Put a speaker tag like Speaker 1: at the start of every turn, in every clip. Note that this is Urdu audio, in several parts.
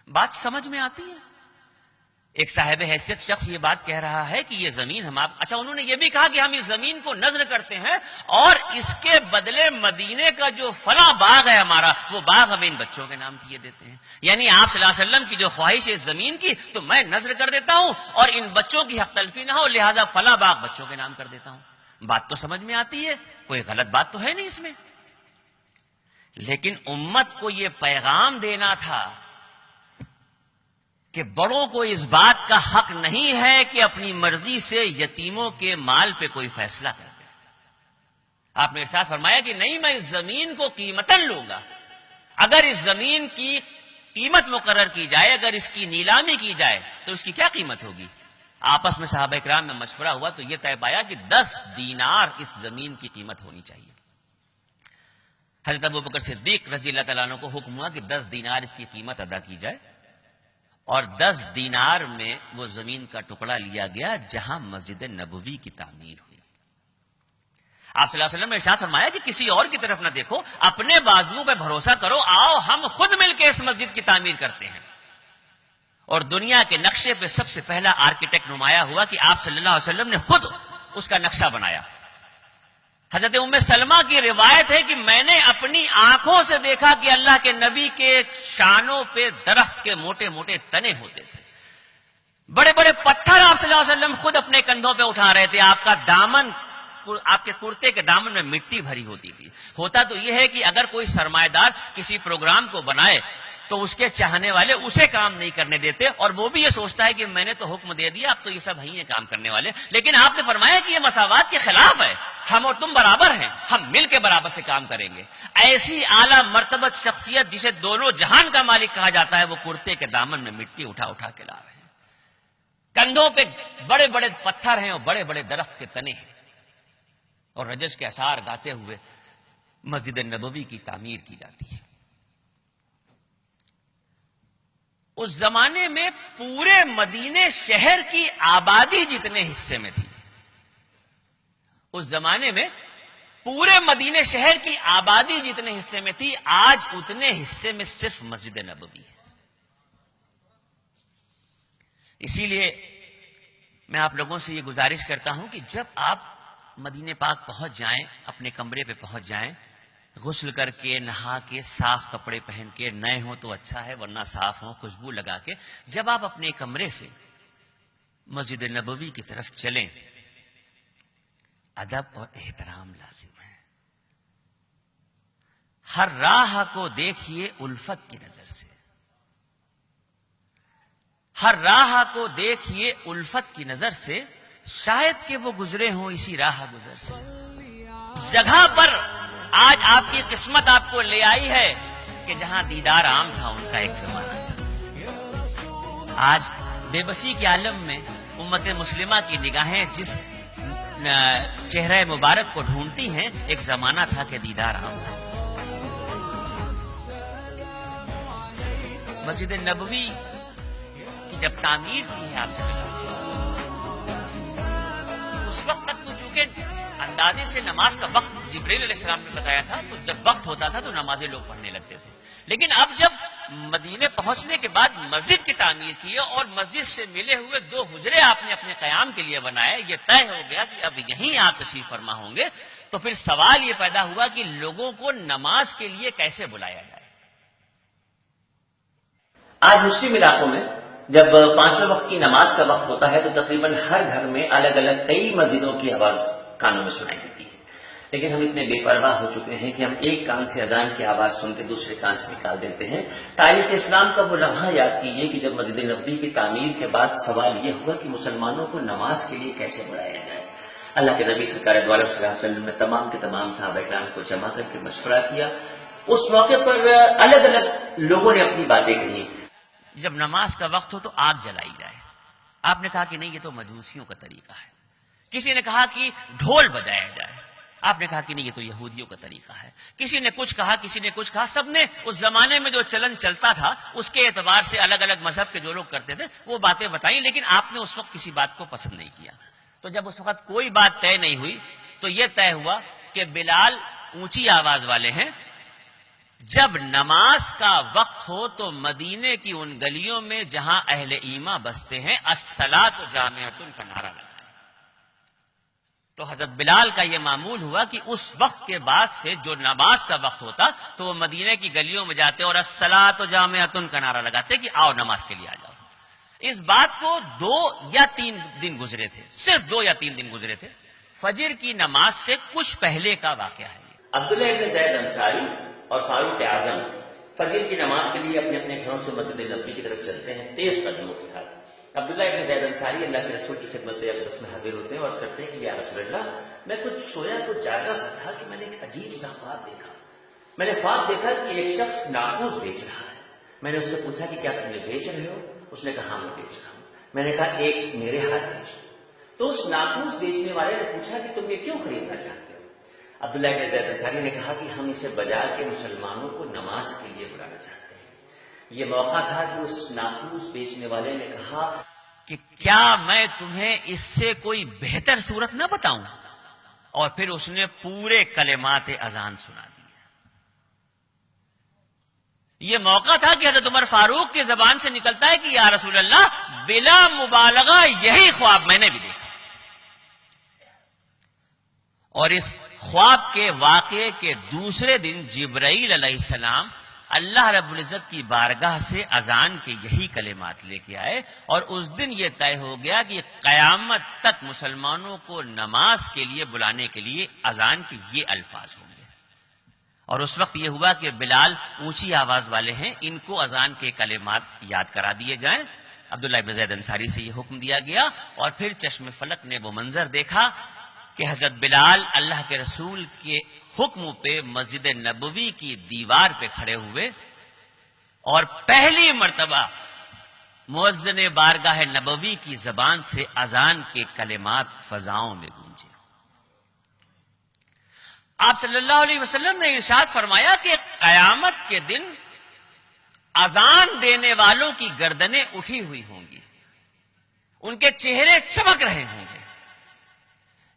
Speaker 1: بات سمجھ میں آتی ہے؟ ایک صاحب حیثیت شخص یہ بات کہہ رہا ہے کہ یہ زمین ہم آپ، اچھا انہوں نے یہ بھی کہا کہ ہم اس زمین کو نذر کرتے ہیں اور اس کے بدلے مدینے کا جو فلاں باغ ہے ہمارا، وہ باغ ہمیں ان بچوں کے نام کیے دیتے ہیں. یعنی آپ صلی اللہ علیہ وسلم کی جو خواہش ہے اس زمین کی، تو میں نذر کر دیتا ہوں اور ان بچوں کی حق تلفی نہ ہو، لہذا فلاں باغ بچوں کے نام کر دیتا ہوں. بات تو سمجھ میں آتی ہے، کوئی غلط بات تو ہے نہیں اس میں. لیکن امت کو یہ پیغام دینا تھا کہ بڑوں کو اس بات کا حق نہیں ہے کہ اپنی مرضی سے یتیموں کے مال پہ کوئی فیصلہ کر دے. آپ نے ارشاد فرمایا کہ نہیں، میں اس زمین کو قیمتاً لوں گا. اگر اس زمین کی قیمت مقرر کی جائے، اگر اس کی نیلامی کی جائے تو اس کی کیا قیمت ہوگی؟ آپس میں صحابہ کرام میں مشورہ ہوا تو یہ طے پایا کہ 10 دینار اس زمین کی قیمت ہونی چاہیے. حضرت ابوبکر صدیق رضی اللہ تعالیٰ عنہ کو حکم ہوا کہ 10 دینار اس کی قیمت ادا کی جائے، اور 10 دینار میں وہ زمین کا ٹکڑا لیا گیا جہاں مسجد نبوی کی تعمیر ہوئی. آپ صلی اللہ علیہ وسلم نے ارشاد فرمایا کہ کسی اور کی طرف نہ دیکھو، اپنے بازو پہ بھروسہ کرو، آؤ ہم خود مل کے اس مسجد کی تعمیر کرتے ہیں. اور دنیا کے نقشے پہ سب سے پہلا آرکیٹیکٹ نمایاں ہوا کہ آپ صلی اللہ علیہ وسلم نے خود اس کا نقشہ بنایا. حضرت ام سلمہ کی روایت ہے کہ میں نے اپنی آنکھوں سے دیکھا کہ اللہ کے نبی کے شانوں پہ درخت کے موٹے موٹے تنے ہوتے تھے، بڑے بڑے پتھر آپ صلی اللہ علیہ وسلم خود اپنے کندھوں پہ اٹھا رہے تھے. آپ کا دامن، آپ کے کرتے کے دامن میں مٹی بھری ہوتی تھی. ہوتا تو یہ ہے کہ اگر کوئی سرمایہ دار کسی پروگرام کو بنائے تو اس کے چاہنے والے اسے کام نہیں کرنے دیتے، اور وہ بھی یہ سوچتا ہے کہ میں نے تو حکم دے دیا، اب تو یہ سب ہیں کام کرنے والے. لیکن آپ نے فرمایا کہ یہ مساوات کے خلاف ہے، ہم اور تم برابر ہیں، ہم مل کے برابر سے کام کریں گے. ایسی اعلیٰ مرتبت شخصیت جسے دونوں جہان کا مالک کہا جاتا ہے، وہ کرتے کے دامن میں مٹی اٹھا اٹھا کے لا رہے ہیں. کندھوں پہ بڑے بڑے پتھر ہیں اور بڑے بڑے درخت کے تنے ہیں، اور رجز کے اشعار گاتے ہوئے مسجد نبوی کی تعمیر کی جاتی ہے. اس زمانے میں پورے مدینے شہر کی آبادی جتنے حصے میں تھی، اس زمانے میں پورے مدینے شہر کی آبادی جتنے حصے میں تھی، آج اتنے حصے میں صرف مسجد نبوی ہے. اسی لیے میں آپ لوگوں سے یہ گزارش کرتا ہوں کہ جب آپ مدینے پاک پہنچ جائیں، اپنے کمرے پہ پہنچ جائیں، غسل کر کے، نہا کے، صاف کپڑے پہن کے، نئے ہوں تو اچھا ہے ورنہ صاف ہوں، خوشبو لگا کے جب آپ اپنے کمرے سے مسجد نبوی کی طرف چلیں، ادب اور احترام لازم ہے. ہر راہ کو دیکھیے الفت کی نظر سے، ہر راہ کو دیکھیے الفت کی نظر سے، شاید کہ وہ گزرے ہوں اسی راہ گزر سے. جگہ پر آج آپ کی قسمت آپ کو لے آئی ہے کہ جہاں دیدار عام تھا ان کا ایک زمانہ تھا. آج بے بسی کے عالم میں امت مسلمہ کی نگاہیں جس چہرہ مبارک کو ڈھونڈتی ہیں، ایک زمانہ تھا کہ دیدار عام تھا. مسجد نبوی کی جب تعمیر کی ہے آپ نے، اس وقت تک تو چونکہ اندازے سے نماز کا وقت جبریل علیہ السلام نے بتایا تھا، تو جب وقت ہوتا تھا تو نمازیں لوگ پڑھنے لگتے تھے. لیکن اب جب مدینے پہنچنے کے بعد مسجد کی تعمیر کی اور مسجد سے ملے ہوئے 2 حجرے آپ نے اپنے قیام کے لیے بنائے، یہ طے ہو گیا کہ اب یہیں آپ تشریف فرما ہوں گے. تو پھر سوال یہ پیدا ہوا کہ لوگوں کو نماز کے لیے کیسے بلایا جائے. آج مسلم علاقوں میں جب 5 وقت کی نماز کا وقت ہوتا ہے تو تقریباً ہر گھر میں الگ الگ کئی مسجدوں کی آواز کانوں میں سنائی دیتی ہے. لیکن ہم اتنے بے پرواہ ہو چکے ہیں کہ ہم ایک کان سے اذان کی آواز سن کے دوسرے کان سے نکال دیتے ہیں. تاریخ اسلام کا وہ لمحہ یاد کیجیے کہ جب مسجد نبوی کی تعمیر کے بعد سوال یہ ہوا کہ مسلمانوں کو نماز کے لیے کیسے بلایا جائے. اللہ کے نبی سرکار دو عالم صلی اللہ علیہ وسلم نے تمام کے تمام صحابہ کرام کو جمع کر کے مشورہ کیا. اس موقع پر الگ الگ لوگوں نے اپنی باتیں کہی. جب نماز کا وقت ہو تو آگ جلائی جائے. آپ نے کہا کہ نہیں، یہ تو مجوسیوں کا طریقہ ہے. کسی نے کہا کہ ڈھول بجایا جائے. آپ نے کہا کہ نہیں، یہ تو یہودیوں کا طریقہ ہے. کسی نے کچھ کہا، کسی نے کچھ کہا. سب نے اس زمانے میں جو چلن چلتا تھا اس کے اعتبار سے الگ الگ مذہب کے جو لوگ کرتے تھے وہ باتیں بتائیں. لیکن آپ نے اس وقت کسی بات کو پسند نہیں کیا. تو جب اس وقت کوئی بات طے نہیں ہوئی تو یہ طے ہوا کہ بلال اونچی آواز والے ہیں، جب نماز کا وقت ہو تو مدینے کی ان گلیوں میں جہاں اہل ایمان بستے ہیں الصلاۃ جامعۃ کا نعرہ لگائیں۔ تو حضرت بلال کا یہ معمول ہوا کہ اس وقت کے بعد سے جو نماز کا وقت ہوتا تو وہ مدینے کی گلیوں میں جاتے اور الصلاۃ جامعۃ کا نعرہ لگاتے کہ آؤ نماز کے لیے آ جاؤ۔ اس بات کو 2 یا 3 دن گزرے تھے، صرف 2 یا 3 دن گزرے تھے، فجر کی نماز سے کچھ پہلے کا واقعہ ہے۔ عبداللہ ابن زید انصاری اور فاروق اعظم فجر کی نماز کے لیے اپنے اپنے گھروں سے مسجد نبوی کی طرف چلتے ہیں تیز قدموں کے ساتھ۔ عبداللہ ابن زید انصاری اللہ کے رسول کی خدمت اقدس میں حاضر ہوتے ہیں اور کرتے ہیں کہ یا رسول اللہ، میں کچھ سویا کچھ جاگا سا تھا کہ میں نے ایک عجیب سا خواب دیکھا۔ میں نے خواب دیکھا کہ ایک شخص ناقوس بیچ رہا ہے۔ میں نے اس سے پوچھا کہ کیا تم نے بیچ رہے ہو؟ اس نے کہا میں بیچ رہا ہوں۔ میں نے کہا ایک میرے ہاتھ بیچ دو۔ تو اس ناقوس بیچنے والے نے پوچھا کہ تم یہ کیوں خریدنا چاہتے ہو؟ عبداللہ ابن زید انصاری نے کہا کہ ہم اسے بجا کے مسلمانوں کو نماز کے لیے بلانا چاہتے ہیں۔ یہ موقع تھا کہ اس ناقوس بیچنے والے نے کہا کہ کیا میں تمہیں اس سے کوئی بہتر صورت نہ بتاؤں؟ اور پھر اس نے پورے کلمات اذان سنا دی۔ یہ موقع تھا کہ حضرت عمر فاروق کی زبان سے نکلتا ہے کہ یا رسول اللہ، بلا مبالغہ یہی خواب میں نے بھی دیکھا۔ اور اس خواب کے واقعے کے دوسرے دن جبرائیل علیہ السلام اللہ رب العزت کی بارگاہ سے اذان کے یہی کلمات لے کے آئے، اور اس دن یہ طے ہو گیا کہ قیامت تک مسلمانوں کو نماز کے لیے بلانے کے لیے اذان کے یہ الفاظ ہوں گے۔ اور اس وقت یہ ہوا کہ بلال اونچی آواز والے ہیں، ان کو اذان کے کلمات یاد کرا دیے جائیں۔ عبداللہ ابن زید انصاری سے یہ حکم دیا گیا، اور پھر چشم فلک نے وہ منظر دیکھا کہ حضرت بلال اللہ کے رسول کے حکم پہ مسجد نبوی کی دیوار پہ کھڑے ہوئے، اور پہلی مرتبہ مؤذن بارگاہ نبوی کی زبان سے اذان کے کلمات فضاؤں میں گونجے۔ آپ صلی اللہ علیہ وسلم نے ارشاد فرمایا کہ قیامت کے دن اذان دینے والوں کی گردنیں اٹھی ہوئی ہوں گی، ان کے چہرے چمک رہے ہوں گے۔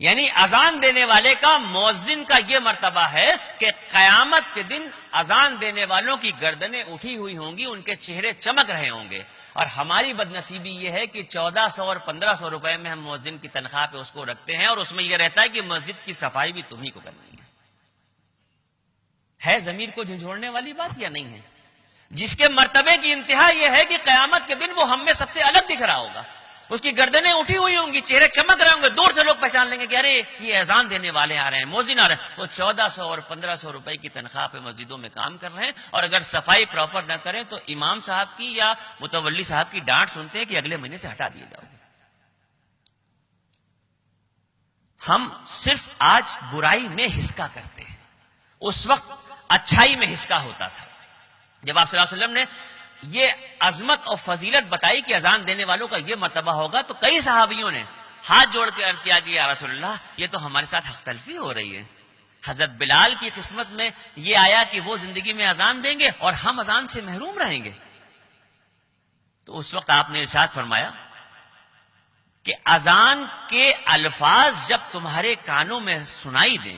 Speaker 1: یعنی اذان دینے والے کا، مؤذن کا یہ مرتبہ ہے کہ قیامت کے دن اذان دینے والوں کی گردنیں اٹھی ہوئی ہوں گی، ان کے چہرے چمک رہے ہوں گے۔ اور ہماری بد نصیبی یہ ہے کہ 1400 اور 1500 روپے میں ہم مؤذن کی تنخواہ پہ اس کو رکھتے ہیں، اور اس میں یہ رہتا ہے کہ مسجد کی صفائی بھی تمہیں کو کرنی ہے۔ ضمیر کو جھنجھوڑنے والی بات یا نہیں ہے؟ جس کے مرتبے کی انتہا یہ ہے کہ قیامت کے دن وہ ہم میں سب سے الگ دکھ رہا ہوگا، اس کی گردنیں اٹھی ہوئی ہوں گی، چہرے چمک رہے ہوں گے، دور سے لوگ پہچان لیں گے کہ ارے یہ اذان دینے والے آ رہے ہیں، مؤذن آ رہے ہیں۔ وہ 1400 اور 1500 روپے کی تنخواہ پہ مسجدوں میں کام کر رہے ہیں، اور اگر صفائی پراپر نہ کریں تو امام صاحب کی یا متولی صاحب کی ڈانٹ سنتے ہیں کہ اگلے مہینے سے ہٹا دیے جاؤ گے۔ ہم صرف آج برائی میں حسکا کرتے ہیں، اس وقت اچھائی میں حسکا ہوتا تھا۔ جب آپ صلی اللہ علیہ وسلم نے یہ عظمت اور فضیلت بتائی کہ اذان دینے والوں کا یہ مرتبہ ہوگا، تو کئی صحابیوں نے ہاتھ جوڑ کے عرض کیا کہ یا رسول اللہ، یہ تو ہمارے ساتھ حق تلفی ہو رہی ہے۔ حضرت بلال کی قسمت میں یہ آیا کہ وہ زندگی میں اذان دیں گے اور ہم اذان سے محروم رہیں گے۔ تو اس وقت آپ نے ارشاد فرمایا کہ اذان کے الفاظ جب تمہارے کانوں میں سنائی دیں،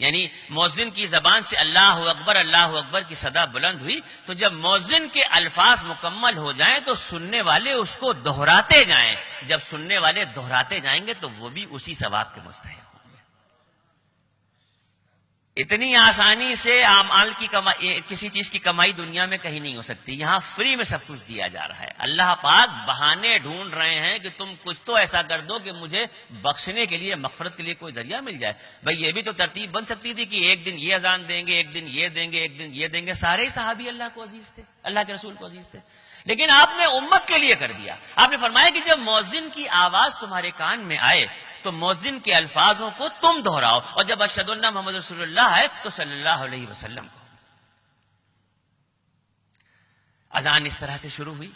Speaker 1: یعنی مؤذن کی زبان سے اللہ اکبر کی صدا بلند ہوئی، تو جب مؤذن کے الفاظ مکمل ہو جائیں تو سننے والے اس کو دہراتے جائیں۔ جب سننے والے دہراتے جائیں گے تو وہ بھی اسی ثواب کے مستحق ہوں گے۔ اتنی آسانی سے اعمال کی کمائی، کسی چیز کی کمائی دنیا میں کہیں نہیں ہو سکتی۔ یہاں فری میں سب کچھ دیا جا رہا ہے۔ اللہ پاک بہانے ڈھونڈ رہے ہیں کہ تم کچھ تو ایسا کر دو کہ مجھے بخشنے کے لیے، مغفرت کے لیے کوئی ذریعہ مل جائے۔ بھئی یہ بھی تو ترتیب بن سکتی تھی کہ ایک دن یہ اذان دیں گے، ایک دن یہ دیں گے، ایک دن یہ دیں گے۔ سارے صحابی اللہ کو عزیز تھے، اللہ کے رسول کو عزیز تھے، لیکن آپ نے امت کے لیے کر دیا۔ آپ نے فرمایا کہ جب مؤذن کی آواز تمہارے کان میں آئے تو مؤذن کے الفاظوں کو تم دہراؤ، اور جب اشہد ان محمد رسول اللہ ہے تو صلی اللہ علیہ وسلم کو۔ اذان اس طرح سے شروع ہوئی،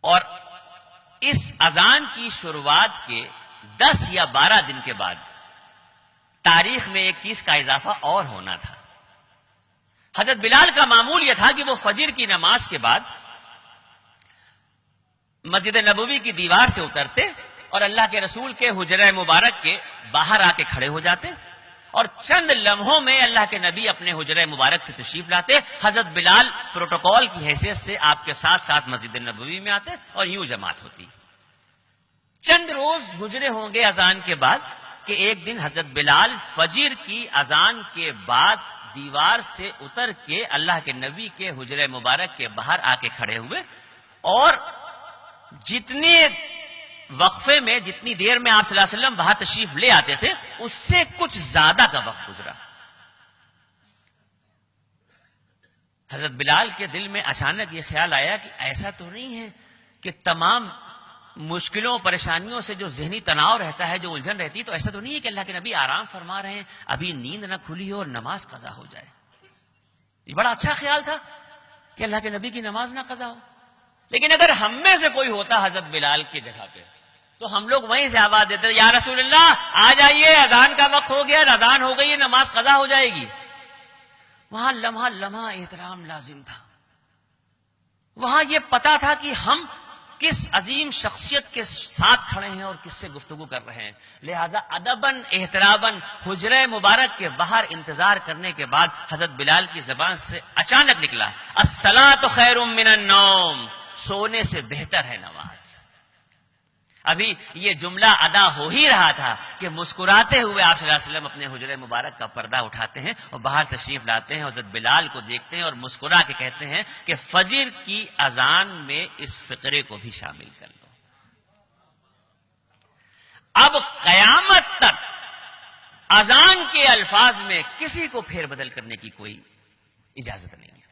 Speaker 1: اور اس اذان کی شروعات کے 10 یا 12 دن کے بعد تاریخ میں ایک چیز کا اضافہ اور ہونا تھا۔ حضرت بلال کا معمول یہ تھا کہ وہ فجر کی نماز کے بعد مسجد نبوی کی دیوار سے اترتے اور اللہ کے رسول کے حجرہ مبارک کے باہر آ کے کھڑے ہو جاتے، اور چند لمحوں میں اللہ کے نبی اپنے حجرہ مبارک سے تشریف لاتے. حضرت بلال پروٹوکول کی حیثیت سے آپ کے ساتھ ساتھ مسجد نبوی میں آتے اور یوں جماعت ہوتی. چند روز گزرے ہوں گے اذان کے بعد کہ ایک دن حضرت بلال فجر کی اذان کے بعد دیوار سے اتر کے اللہ کے نبی کے حجرہ مبارک کے باہر آ کے کھڑے ہوئے اور جتنے وقفے میں جتنی دیر میں آپ صلی اللہ علیہ وسلم باہر تشریف لے آتے تھے اس سے کچھ زیادہ کا وقت گزرا. حضرت بلال کے دل میں اچانک یہ خیال آیا کہ ایسا تو نہیں ہے کہ تمام مشکلوں پریشانیوں سے جو ذہنی تناؤ رہتا ہے, جو الجھن رہتی ہے, تو ایسا تو نہیں ہے کہ اللہ کے نبی آرام فرما رہے ہیں, ابھی نیند نہ کھلی ہو اور نماز قضا ہو جائے. یہ بڑا اچھا خیال تھا کہ اللہ کے نبی کی نماز نہ قضا ہو. لیکن اگر ہم میں سے کوئی ہوتا حضرت بلال کی جگہ پہ تو ہم لوگ وہیں سے آواز دیتے یا رسول اللہ آ جائیے, اذان کا وقت ہو گیا, اذان ہو گئی, نماز قضا ہو جائے گی. وہاں لمحہ لمحہ احترام لازم تھا. وہاں یہ پتا تھا کہ ہم کس عظیم شخصیت کے ساتھ کھڑے ہیں اور کس سے گفتگو کر رہے ہیں. لہذا ادباً احتراماً حجرہ مبارک کے باہر انتظار کرنے کے بعد حضرت بلال کی زبان سے اچانک نکلا الصلاۃ خیر من النوم, سونے سے بہتر ہے نماز. ابھی یہ جملہ ادا ہو ہی رہا تھا کہ مسکراتے ہوئے آپ صلی اللہ علیہ وسلم اپنے حجرہ مبارک کا پردہ اٹھاتے ہیں اور باہر تشریف لاتے ہیں, حضرت بلال کو دیکھتے ہیں اور مسکرا کے کہتے ہیں کہ فجر کی اذان میں اس فقرے کو بھی شامل کر لو. اب قیامت تک اذان کے الفاظ میں کسی کو پھیر بدل کرنے کی کوئی اجازت نہیں ہے.